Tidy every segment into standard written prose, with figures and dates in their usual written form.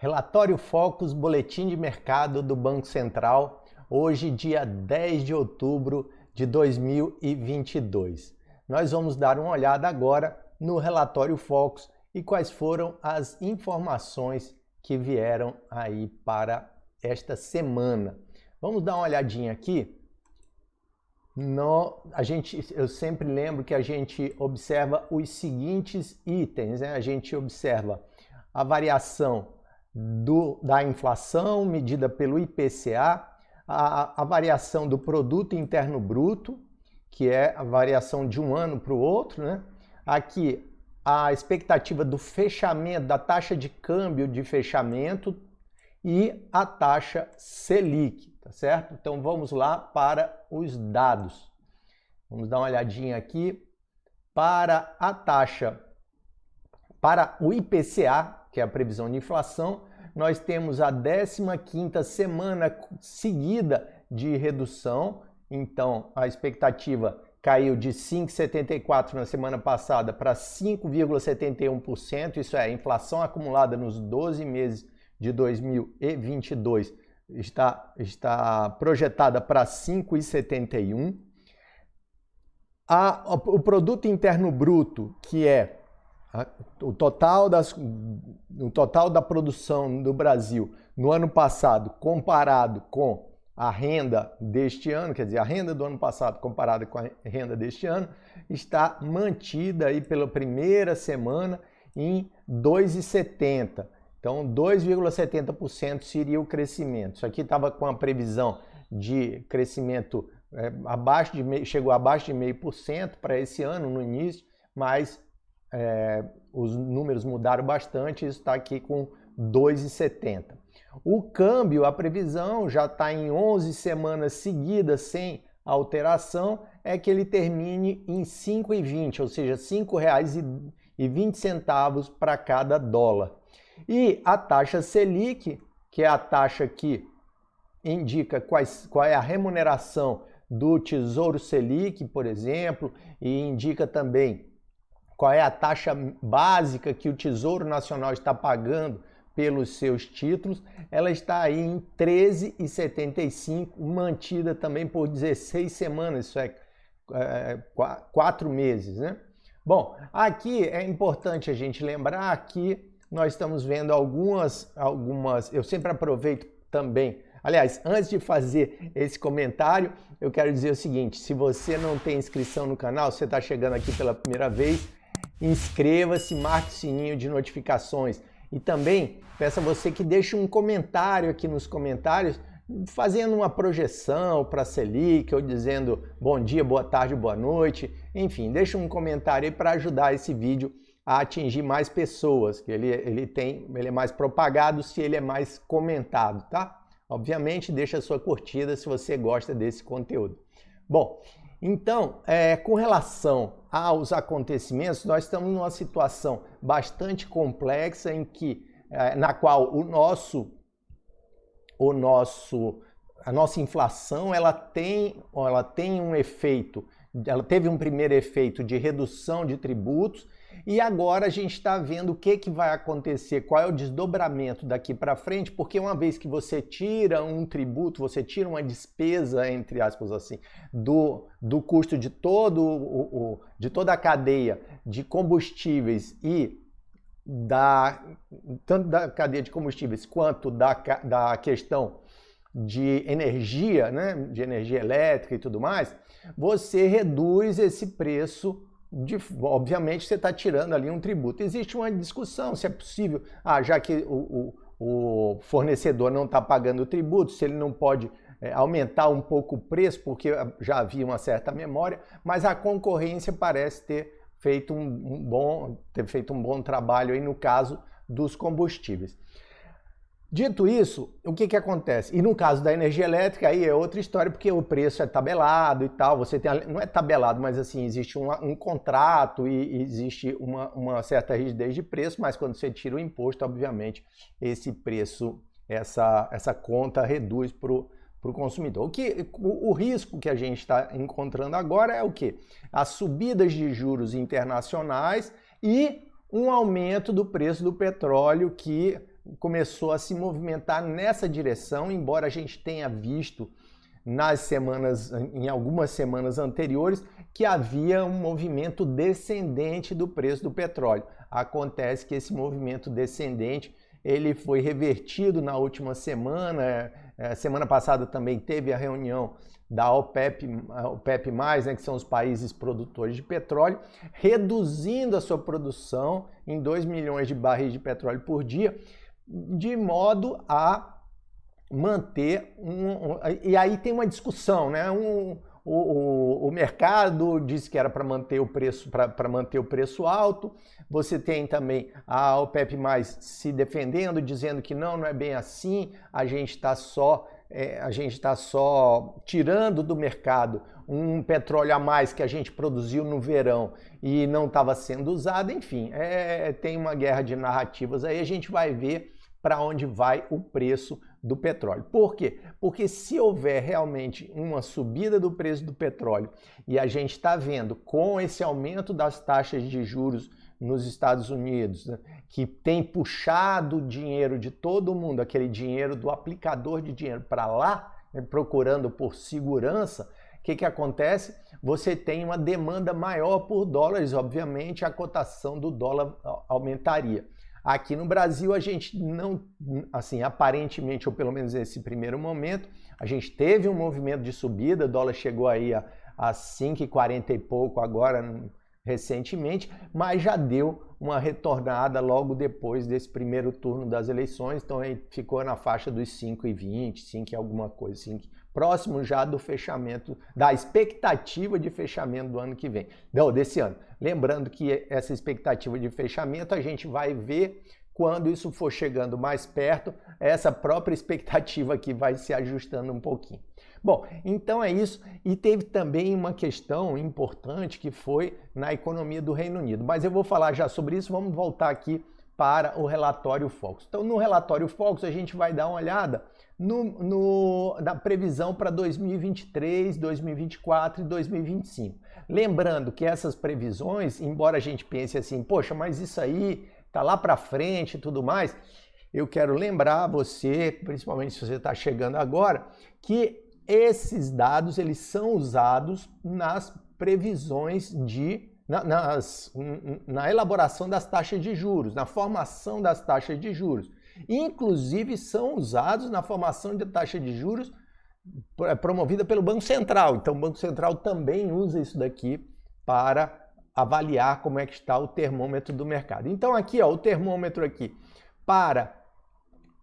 Relatório Focus, Boletim de Mercado do Banco Central, hoje dia 10 de outubro de 2022. Nós vamos dar uma olhada agora no Relatório Focus e quais foram as informações que vieram aí para esta semana. Vamos dar uma olhadinha aqui. Eu sempre lembro que a gente observa os seguintes itens, né? A gente observa a variação da inflação medida pelo IPCA, a variação do Produto Interno Bruto, que é a variação de um ano para o outro, né? Aqui a expectativa do fechamento, da taxa de câmbio de fechamento e a taxa Selic, tá certo? Então vamos lá para os dados. Vamos dar uma olhadinha aqui para a taxa, para o IPCA, que é a previsão de inflação. Nós temos a 15ª semana seguida de redução, então a expectativa caiu de 5,74% na semana passada para 5,71%, isso é, a inflação acumulada nos 12 meses de 2022 está projetada para 5,71%. O Produto Interno Bruto, que é o total da produção do Brasil no ano passado comparado com a renda deste ano, quer dizer, a renda do ano passado comparada com a renda deste ano, está mantida aí pela primeira semana em 2,70%. Então, 2,70% seria o crescimento. Isso aqui estava com a previsão de crescimento chegou abaixo de 0,5% para esse ano, no início, mas os números mudaram bastante, isso está aqui com 2,70%. O câmbio, a previsão já está em 11 semanas seguidas sem alteração, é que ele termine em 5,20, ou seja, R$ 5,20 para cada dólar. E a taxa Selic, que é a taxa que indica qual é a remuneração do Tesouro Selic, por exemplo, e indica também qual é a taxa básica que o Tesouro Nacional está pagando pelos seus títulos, ela está aí em 13,75, mantida também por 16 semanas, isso é 4 meses, né? Bom, aqui é importante a gente lembrar que nós estamos vendo algumas, eu sempre aproveito também. Aliás, antes de fazer esse comentário, eu quero dizer o seguinte: se você não tem inscrição no canal, você está chegando aqui pela primeira vez, inscreva-se, marque o sininho de notificações e também peço a você que deixe um comentário aqui nos comentários, fazendo uma projeção para a Selic ou dizendo bom dia, boa tarde, boa noite, enfim, deixe um comentário aí para ajudar esse vídeo a atingir mais pessoas, que ele é mais propagado se ele é mais comentado, tá? Obviamente, deixa a sua curtida se você gosta desse conteúdo. Bom, então, com relação aos acontecimentos, nós estamos numa situação bastante complexa na qual a nossa inflação ela tem um efeito, ela teve um primeiro efeito de redução de tributos e agora a gente está vendo o que vai acontecer, qual é o desdobramento daqui para frente, porque uma vez que você tira um tributo, você tira uma despesa, entre aspas assim, do custo de toda a cadeia de combustíveis e tanto da cadeia de combustíveis quanto da questão de energia, né, de energia elétrica e tudo mais, você reduz esse preço. Obviamente você está tirando ali um tributo. Existe uma discussão se é possível, já que o fornecedor não está pagando o tributo, se ele não pode aumentar um pouco o preço, porque já havia uma certa memória, mas a concorrência parece ter feito um bom trabalho aí no caso dos combustíveis. Dito isso, o que acontece? E no caso da energia elétrica, aí é outra história, porque o preço é tabelado e tal, não é tabelado, mas assim, existe um contrato e existe uma certa rigidez de preço, mas quando você tira o imposto, obviamente, esse preço, essa conta reduz para o consumidor. O risco que a gente está encontrando agora é o quê? As subidas de juros internacionais e um aumento do preço do petróleo que começou a se movimentar nessa direção, embora a gente tenha visto em algumas semanas anteriores, que havia um movimento descendente do preço do petróleo. Acontece que +esse movimento descendente ele foi revertido na última semana. Semana passada também teve a reunião da OPEP+, né, que são os países produtores de petróleo, reduzindo a sua produção em 2 milhões de barris de petróleo por dia, de modo a manter e aí tem uma discussão, né? O mercado disse que era para manter o preço alto. Você tem também a OPEP+ se defendendo, dizendo que não é bem assim, a gente está só tirando do mercado um petróleo a mais que a gente produziu no verão e não estava sendo usado. Enfim, tem uma guerra de narrativas aí, a gente vai ver para onde vai o preço do petróleo. Por quê? Porque se houver realmente uma subida do preço do petróleo, e a gente está vendo com esse aumento das taxas de juros nos Estados Unidos, né, que tem puxado o dinheiro de todo mundo, aquele dinheiro do aplicador de dinheiro para lá, né, procurando por segurança, o que acontece? Você tem uma demanda maior por dólares, obviamente a cotação do dólar aumentaria. Aqui no Brasil a gente não, assim, aparentemente, ou pelo menos nesse primeiro momento, a gente teve um movimento de subida, o dólar chegou aí a 5,40 e pouco agora recentemente, mas já deu uma retornada logo depois desse primeiro turno das eleições, então aí ficou na faixa dos 5,20, 5 e alguma coisa, 5, próximo já do fechamento, da expectativa de fechamento do ano que vem, desse ano. Lembrando que essa expectativa de fechamento a gente vai ver quando isso for chegando mais perto, essa própria expectativa aqui vai se ajustando um pouquinho. Bom, então é isso. E teve também uma questão importante que foi na economia do Reino Unido. Mas eu vou falar já sobre isso, vamos voltar aqui para o relatório Focus. Então, no relatório Focus, a gente vai dar uma olhada na previsão para 2023, 2024 e 2025. Lembrando que essas previsões, embora a gente pense assim, poxa, mas isso aí tá lá para frente e tudo mais, eu quero lembrar você, principalmente se você está chegando agora, que esses dados eles são usados nas previsões na elaboração das taxas de juros, na formação das taxas de juros. Inclusive são usados na formação de taxa de juros promovida pelo Banco Central. Então o Banco Central também usa isso daqui para avaliar como é que está o termômetro do mercado. Então aqui, ó, o termômetro aqui para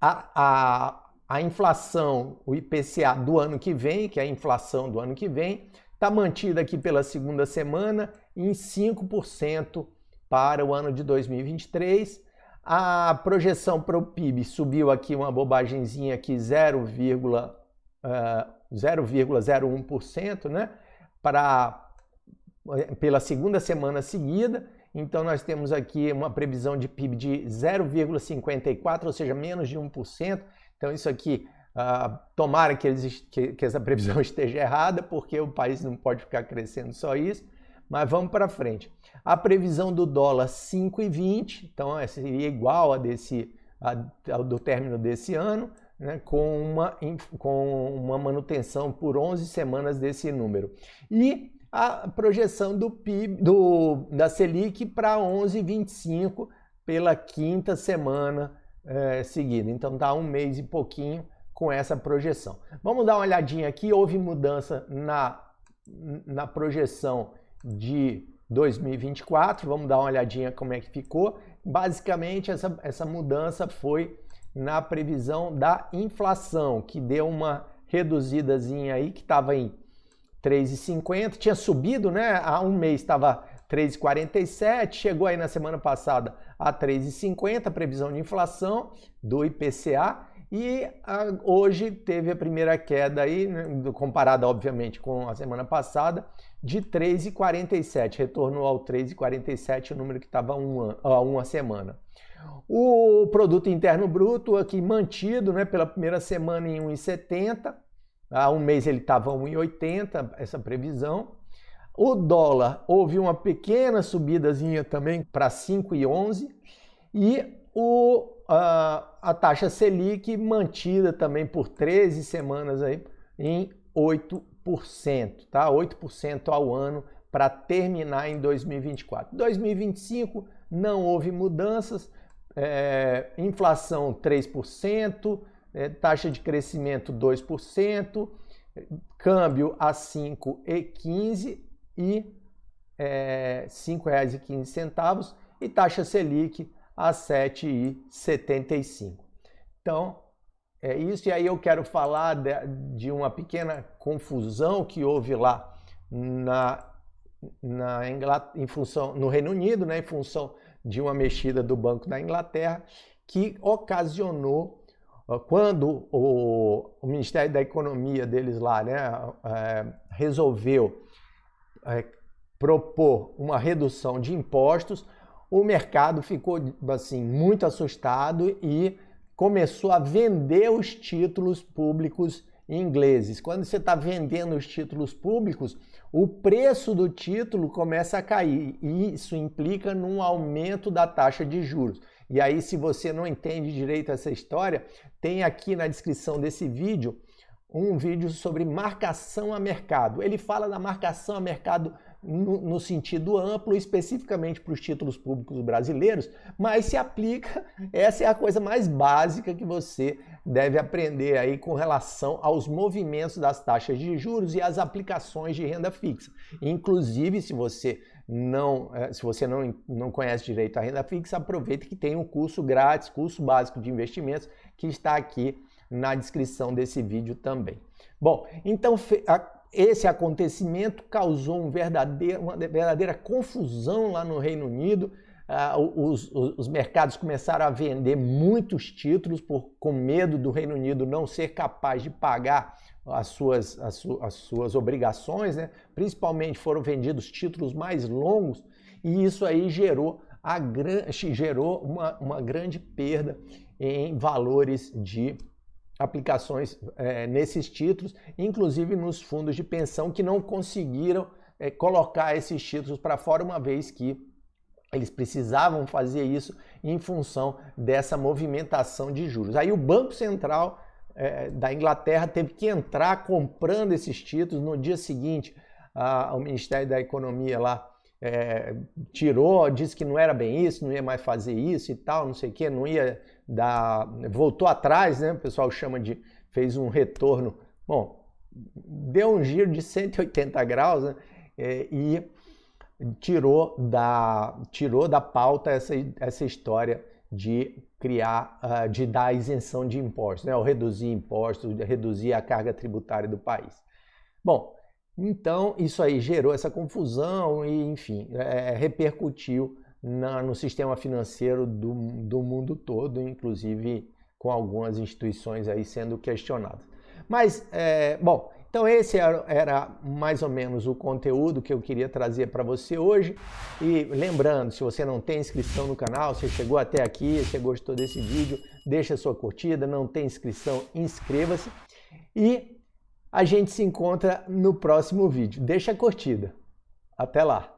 a inflação, o IPCA do ano que vem, que é a inflação do ano que vem, está mantida aqui pela segunda semana em 5% para o ano de 2023. A projeção para o PIB subiu aqui uma bobagemzinha aqui, 0,01%, né? Pela segunda semana seguida. Então nós temos aqui uma previsão de PIB de 0,54, ou seja, menos de 1%. Então isso aqui, tomara que essa previsão esteja errada, porque o país não pode ficar crescendo só isso, mas vamos para frente. A previsão do dólar 5,20, então seria igual ao do término desse ano, né, com uma manutenção por 11 semanas desse número. E a projeção do PIB, da Selic para 11,25 pela quinta semana seguida. Então está um mês e pouquinho com essa projeção. Vamos dar uma olhadinha aqui, houve mudança na projeção de 2024, vamos dar uma olhadinha como é que ficou. Basicamente essa mudança foi na previsão da inflação, que deu uma reduzidazinha aí, que estava em 3,50, tinha subido, né? Há um mês estava 3,47, chegou aí na semana passada a 3,50, a previsão de inflação do IPCA, e hoje teve a primeira queda aí, né, comparada obviamente com a semana passada, de 3,47, retornou ao 3,47, o número que estava há uma semana. O produto interno bruto aqui mantido, né, pela primeira semana em 1,70, há um mês ele estava 1,80, essa previsão. O dólar houve uma pequena subidazinha também para 5,11 e o a taxa Selic mantida também por 13 semanas aí em 8%, tá? 8% ao ano para terminar em 2024. 2025 não houve mudanças, inflação 3%, taxa de crescimento 2%, câmbio a 5,15 e R$ 5,15 e taxa Selic a 7,75. Então, é isso. E aí eu quero falar de uma pequena confusão que houve lá no Reino Unido, né, em função de uma mexida do Banco da Inglaterra, que ocasionou, quando o Ministério da Economia deles lá, né, resolveu propor uma redução de impostos, o mercado ficou assim muito assustado e começou a vender os títulos públicos ingleses. Quando você está vendendo os títulos públicos, o preço do título começa a cair e isso implica num aumento da taxa de juros. E aí, se você não entende direito essa história, tem aqui na descrição desse vídeo um vídeo sobre marcação a mercado. Ele fala da marcação a mercado no sentido amplo, especificamente para os títulos públicos brasileiros, mas se aplica, essa é a coisa mais básica que você deve aprender aí com relação aos movimentos das taxas de juros e as aplicações de renda fixa. Inclusive, se você não conhece direito a renda fixa, aproveita que tem um curso grátis, curso básico de investimentos, que está aqui na descrição desse vídeo também. Bom, então esse acontecimento causou uma verdadeira confusão lá no Reino Unido. Os mercados começaram a vender muitos títulos com medo do Reino Unido não ser capaz de pagar as suas obrigações, né? Principalmente foram vendidos títulos mais longos e isso aí gerou uma grande perda em valores de aplicações nesses títulos, inclusive nos fundos de pensão que não conseguiram colocar esses títulos para fora, uma vez que eles precisavam fazer isso em função dessa movimentação de juros. Aí o Banco Central da Inglaterra teve que entrar comprando esses títulos. No dia seguinte, o Ministério da Economia lá disse que não era bem isso, não ia mais fazer isso e tal, não sei o que, não ia voltou atrás, né? O pessoal fez um retorno, bom, deu um giro de 180 graus, né? E tirou da pauta essa história de de dar isenção de impostos, né? Ou reduzir impostos, reduzir a carga tributária do país. Bom, então isso aí gerou essa confusão e, enfim, repercutiu no sistema financeiro do mundo todo, inclusive com algumas instituições aí sendo questionadas. Mas, bom, então esse era mais ou menos o conteúdo que eu queria trazer para você hoje. E lembrando, se você não tem inscrição no canal, você chegou até aqui, você gostou desse vídeo, deixa a sua curtida, não tem inscrição, inscreva-se. E a gente se encontra no próximo vídeo. Deixa a curtida. Até lá!